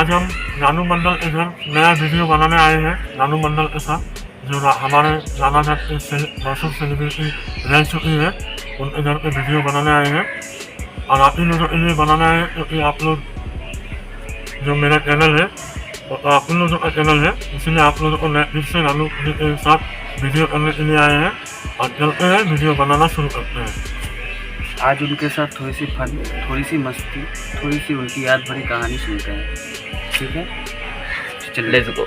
आज हम नानू मंडल के घर नया वीडियो बनाने आए हैं। नानू मंडल के साथ जो हमारे राना घाट के मशहूर सेलिब्रिटी रह चुकी है, उनके घर पे वीडियो बनाने आए हैं। और आप ही लोगों के लिए बनाना है क्योंकि आप लोग जो मेरा चैनल है तो आप उन लोगों का चैनल है, इसलिए आप लोगों को मैं फिर से नानू जी के साथ वीडियो करने के लिए आए हैं और चलते हैं वीडियो बनाना शुरू करते हैं। आज उनके साथ थोड़ी सी फन, थोड़ी सी मस्ती, थोड़ी सी उनकी याद भरी कहानी सुनते हैं। ठीक है, चल लेट्स गो।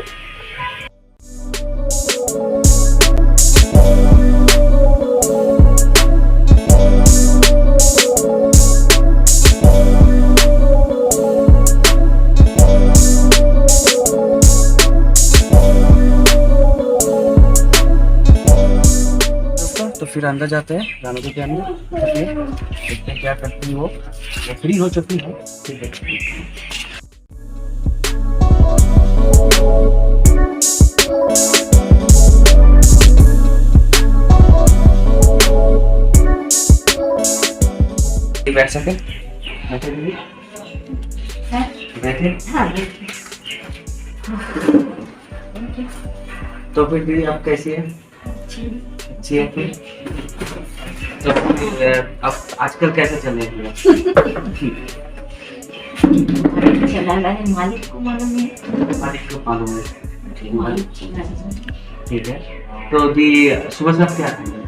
तो फिर अंदर जाते हैं रानू के अंदर, देखते हैं क्या करती है वो फ्री हो चुकी है। ठीक है, बैठ सके, बैठे दीदी, बैठे। तो फिर दीदी आप कैसी है? अच्छी है। फिर तो अब आजकल कैसे चल रही है? मालिक को मालूम है। मालिक को मालूम है। ठीक है, तो दी सुबह सब क्या खाएंगे?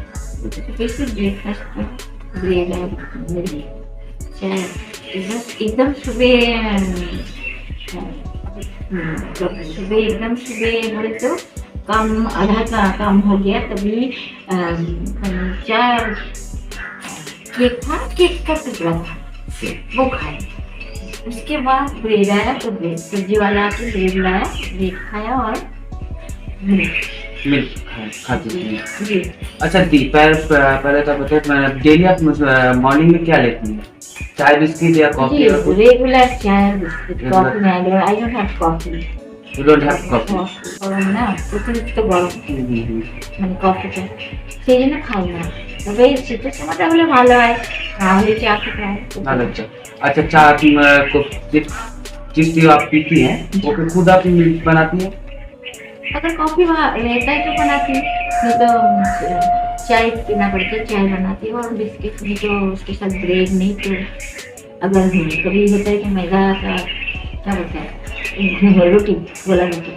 एकदम सुबह एकदम सुबह बोले तो काम आधा का काम हो गया, तभी चार केक था, केक का टुकड़ा था, वो खाया। उसके बाद ब्रेड आया, तो ब्रेड सब्जी वाला आके ब्रेड लाया, ब्रेड खाया और मिल्क खाती थी। अच्छा दी, पहले तो बताइए, डेली आप मॉर्निंग में क्या लेती हैं? चाय बिस्किट या कॉफी? रेगुलर चाय बिस्किट, कॉफी नहीं। I don't have coffee. You don't have coffee? গরম না, অতিরিক্ত গরম, মানে কফিটা সেই জন্য খাই না। তবে শীতের সময়টা হলে ভালো হয়, তাহলে চা খেতে হয়। ভালো। अच्छा चाय को जिस चीज आप पीती हैं वो फिर खुद आप बनाती हैं? अगर कॉफी रहता है तो बनाती हूँ, नहीं तो चाय पीना पड़ता है, चाय बनाती हूँ। और बिस्किट नहीं तो उसके साथ ब्रेड, नहीं तो अगर कभी होता है कि मैदा का क्या बोलते हैं, रोटी, गोला रोटी।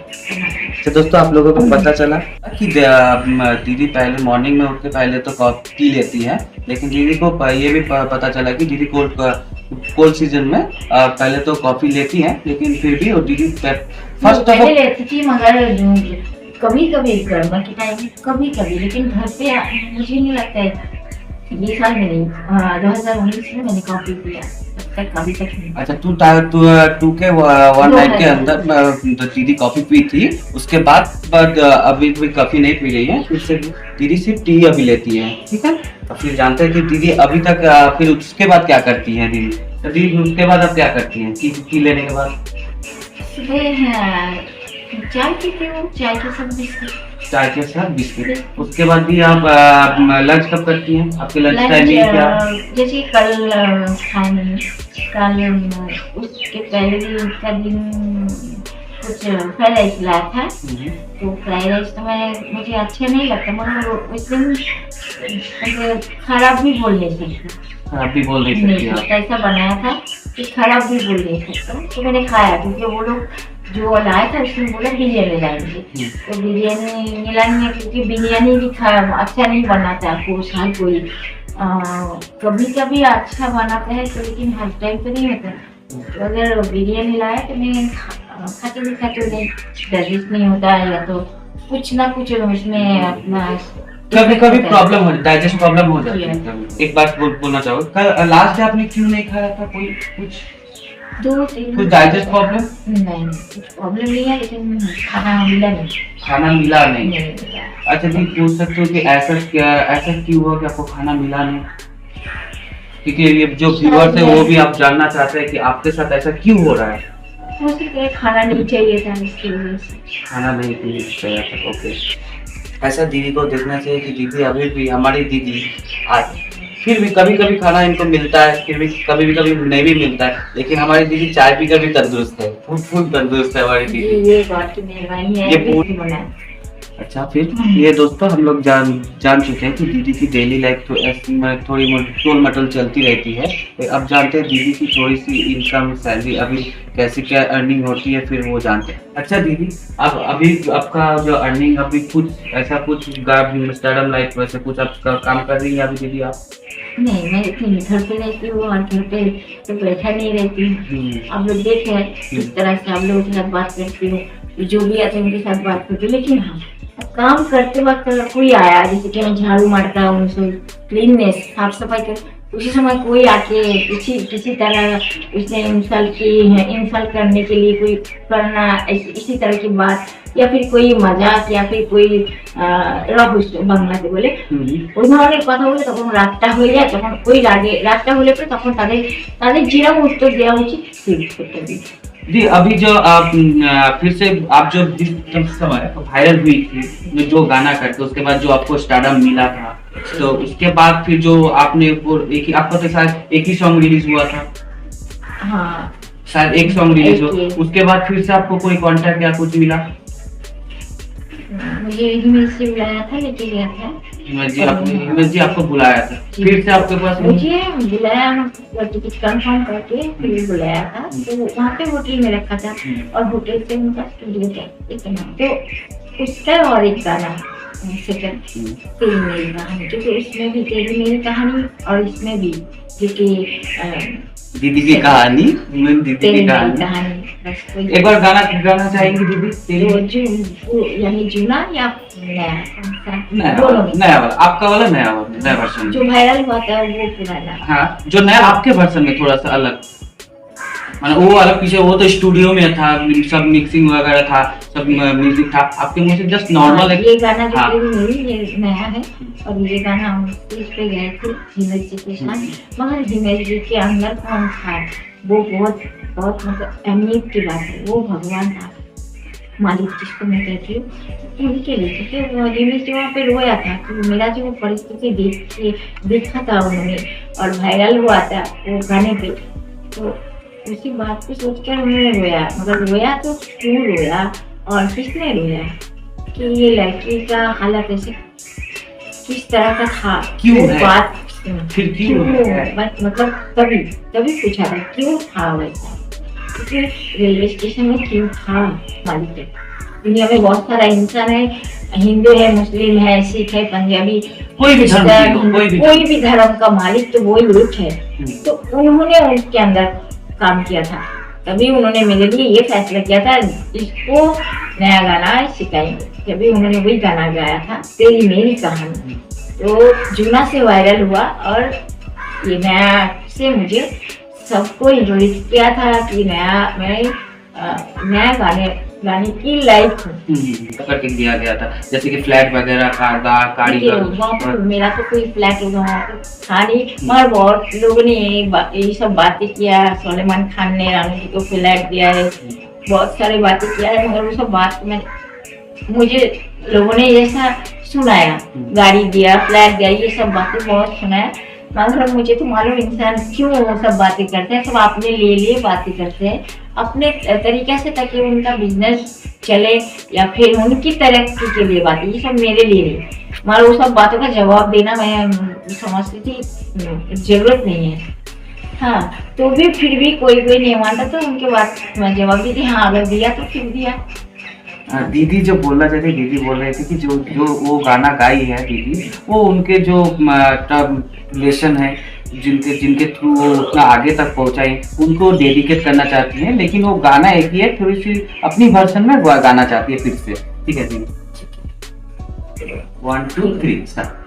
तो दोस्तों आप लोगों को पता चला कि दीदी पहले मॉर्निंग में उठ के पहले तो कॉफी पी लेती है, लेकिन दीदी को ये भी पता चला कि दीदी कोल्ड सीजन में पहले तो कॉफी लेती हैं, लेकिन फिर भी और दीदी फर्स्ट पहले लेती थी, मगर कभी कभी गर्मी के टाइम कभी कभी, लेकिन घर पे मुझे नहीं लगता है ये साल में नहीं, 2019 में मैंने कॉफी पिया, तब तक अभी तक नहीं। अच्छा, टू के वन नाइट के अंदर तो दीदी कॉफी पी थी, उसके बाद अभी कोई कॉफी नहीं पी रही है, फिर से दीदी सिर्फ टी अभी लेती है। ठीक है, तो फिर जानते हैं कि दीदी अभी तक फिर उसके बाद क्या करती है दीदी? तो दीदी उसके बाद अब क्या करती है टी लेने के बाद? सुबह चाय पीती हूँ, चाय के साथ बिस्किट। चाय के साथ बिस्किट। उसके बाद भी आप लंच कब करती हैं? आपके लंच टाइमिंग क्या? जैसे कल खाने, कल उसके पहले का दिन कुछ फ्राइड राइस लाया था, तो फ्राइड राइस तो मुझे अच्छा नहीं लगता, मगर उस दिन खराब भी बोल नहीं सकता। खराब भी बोल नहीं सकती? ऐसा बनाया था कि खराब भी बोल नहीं सकता, तो मैंने खाया, क्योंकि वो लोग जो लाया था उसने बोला बिरयानी लाएंगे, तो बिरयानी मिलानी है, क्योंकि बिरयानी भी अच्छा नहीं बनाता आपको हर कोई, कभी कभी अच्छा बनाता है, तो लेकिन हर टाइम तो नहीं होता। तो अगर बिरयानी लाया तो मैं खाते नहीं, डाइजेस्ट नहीं होता, या तो कुछ ना कुछ उसमें अपना कभी प्रॉब्लम हो, डाइजेस्ट प्रॉब्लम हो जाती है। एक बात बोलना चाहूँ, कल लास्ट डे आपने क्यों नहीं खाया था? कोई कुछ 2-3 कुछ डाइजेस्ट प्रॉब्लम? नहीं, कुछ प्रॉब्लम नहीं है, लेकिन खाना मिला नहीं। खाना मिला नहीं? अच्छा जी, पूछ सकते हो कि ऐसा क्यों हुआ कि आपको खाना मिला नहीं? क्योंकि ये जो व्यूअर्स है वो भी आप जानना चाहते हैं कि आपके साथ ऐसा क्यों हो रहा है। मुझे खाना नहीं चाहिए था, इसकी वजह से खाना नहीं चाहिए था। ओके, ऐसा दीदी को देखना चाहिए कि दीदी अभी भी हमारी दीदी आज फिर भी कभी कभी खाना इनको मिलता है, फिर भी कभी नहीं भी मिलता है, लेकिन हमारी दीदी चाय पीकर भी तंदुरुस्त है, फुल तंदुरुस्त है हमारी दीदी। ये बात की मेहरबानी है, ये ये पूरी- बनाए। अच्छा, फिर ये दोस्तों हम लोग जान चुके हैं कि दीदी की डेली लाइफ तो ऐसी थोड़ी टोल मटोल चलती रहती है। फिर अब जानते हैं दीदी की थोड़ी सी इनकम सैलरी अभी कैसे क्या अर्निंग होती है, फिर वो जानते हैं। अच्छा दीदी, अब अभी आपका जो अर्निंग अभी कुछ ऐसा कुछ स्टार्टअप लाइफ वैसे कुछ आप काम कर रही है अभी दीदी आप? नहीं, मैं इतनी घर पे रहती हूँ और घर पे तो बैठा नहीं रहती हूँ। आप लोग देख रहे हैं किस तरह से आप लोगों के साथ बात करती हूँ, जो भी आते हैं उनके साथ बात करती हूँ। लेकिन हाँ, काम करते वक्त अगर कोई आया, जैसे कि मैं झाड़ू मारता हूँ, क्लीननेस साफ सफाई कर, उसी समय कोई आके किसी तरह उसने इंसल्ट करने के लिए कोई करना, इसी तरह की बात, या फिर कोई मजाक, या फिर कोई বাংলাতে বলে ওই ধরনের কথা বলে তখন রাগটা হয়ে যায়। তখন ওই রাগটা হলে পরে তখন তাদের যেরকম উত্তর দেওয়া উচিত সেই উত্তরটা দিই। जी, अभी जो आप फिर से आप जो जिस समय वायरल हुई थी जो गाना करके, उसके बाद जो आपको स्टारडम मिला था, तो उसके बाद फिर जो आपने आपका तो शायद एक ही सॉन्ग रिलीज हुआ था। हाँ, शायद एक सॉन्ग रिलीज हो, एक। उसके बाद फिर से आपको कोई कांटेक्ट या कुछ मिला? मुझे हिमेश से बुलाया था, लेके गया था। हिमेश जी आपको बुलाया था, फिर से आपके पास मुझे बुलाया, टिकट कंफर्म करके फिर बुलाया था। तो वहाँ पे होटल में रखा था और होटल से उनका स्टूडियो था इतना। तो उसका और एक गाना सेकंड तेरी मेरी कहानी, क्योंकि उसमें भी तेरी मेरी कहानी और इसमें भी क्योंकि दीदी की कहानी, दीदी की कहानी। एक बार गाना चाहेंगी दीदी? यानी जूना या नया? नया वाला, आपका वाला नया वर्षन जो वायरल हुआ था वो पुराना। हाँ, जो नया आपके वर्षन में थोड़ा सा अलग, मतलब वो अलग पीछे, वो तो स्टूडियो में था, सब मिक्सिंग वगैरह था, सब म्यूजिक था, आपके मुंह से जस्ट नॉर्मल। ये गाना जो मेरी ये नया है, और ये गाना हम स्टेज पे गए थे हिमेश जी के साथ। मगर हिमेश जी के अंदर कौन था, वो बहुत बहुत मतलब अहमियत की बात है। वो भगवान था, मालिक जिसको मैं कहती हूँ, उनके लिए। क्योंकि हिमेश जी वहाँ पे रोया था कि मेरा जो परिस्थिति देखा था उन्होंने और वायरल हुआ था वो गाने पे, तो उसी बात को सोचकर उन्होंने रोया। मगर रोया तो क्यों रोया और किसने रोया, कि ये लड़की का हालत ऐसे किस तरह का था, क्यों है? बात फिर क्यों मतलब तभी पूछा था क्यों था वैसा, क्योंकि रेलवे स्टेशन में क्यों था मालिक। दुनिया में बहुत सारा इंसान है, हिंदू है, मुस्लिम है, सिख है, पंजाबी, कोई भी धर्म का मालिक तो वही एक है। तो उन्होंने उसके अंदर काम किया था, तभी उन्होंने मेरे लिए ये फैसला किया था इसको नया गाना सिखाएंगे। तभी उन्होंने वही गाना गाया था, तेरी मेरी कहानी। तो जूना से वायरल हुआ और ये नया से मुझे सबको इंट्रोड्यूस किया था कि नया गाने की लाइफ करके दिया गया था, जैसे कि फ्लैट वगैरह का मेरा तो कोई फ्लैट था नहीं, मगर बहुत लोगों ने यही सब बातें किया। सलेमान खान ने रानू जी को फ्लैट दिया है, बहुत सारी बातें किया है, मगर वो सब बात में मुझे लोगों ने ऐसा सुनाया, गाड़ी दिया, फ्लैट दिया, ये सब बातें बहुत सुनाया। मगर मुझे तो मालूम इंसान क्यों वो सब बातें करते हैं, सब अपने लिए बातें करते हैं अपने तरीके से, ताकि उनका बिजनेस चले या फिर उनकी तरक्की के लिए बातें, ये सब मेरे लिए नहीं। मगर वो सब बातों का जवाब देना मैं समझती थी जरूरत नहीं है। हाँ, तो भी फिर भी कोई नहीं मानता, तो उनके बात मैं जवाब दी थी, हाँ अगर दिया तो फिर दिया। दीदी जो बोलना चाहती, दीदी बोल रहे थे कि जो वो गाना गाई है दीदी, वो उनके जो रिलेशन है, जिनके थ्रू वो उतना आगे तक पहुंचाई, उनको डेडिकेट करना चाहती हैं। लेकिन वो गाना एक ही है, थोड़ी सी अपनी वर्जन में गाना चाहती है फिर से। ठीक है दीदी, 1 2 3 स्टार्ट।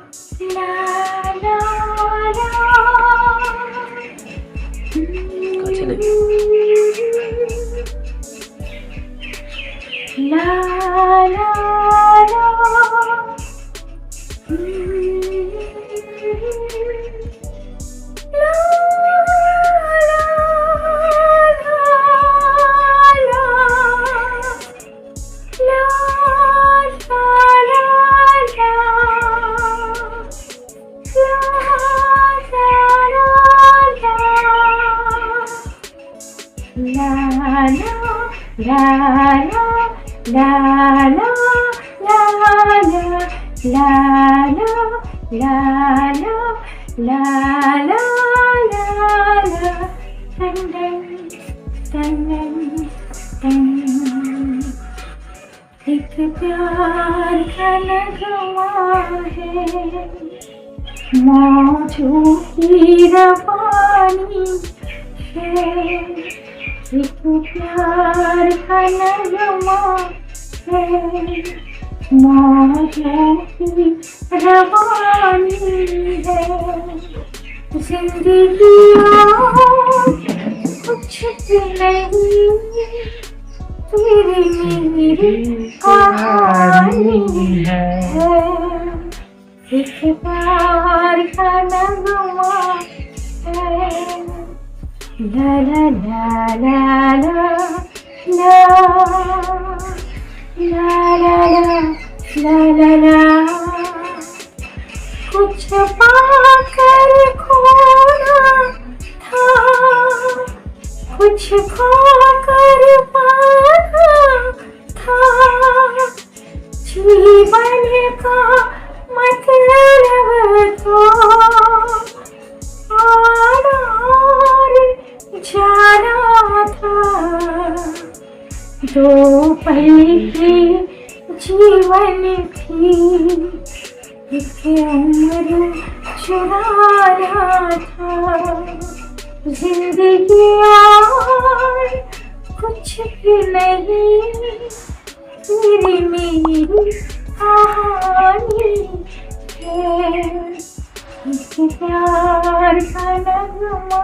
ला ला ला ला ला ला ला ला ला ला टन टन टन। एक प्यार का नगमा है मौजों की रवानी है। एक प्यार का नगमा है मौजों की रवानी है। जिंदगी कुछ भी नहीं तेरी मेरी कहानी है। एक प्यार का नगमा है ला ला ला ला ला ला ला ला ला ला ला। कुछ पाकर खोना था कुछ खोकर पाना था। जीवन का मतलब तो आना और जाना था। दो पल की जीवन थी एक उम्र चुराना था। जिंदगी और कुछ भी नहीं तेरी मेरी कहानी है। एक प्यार का नगमा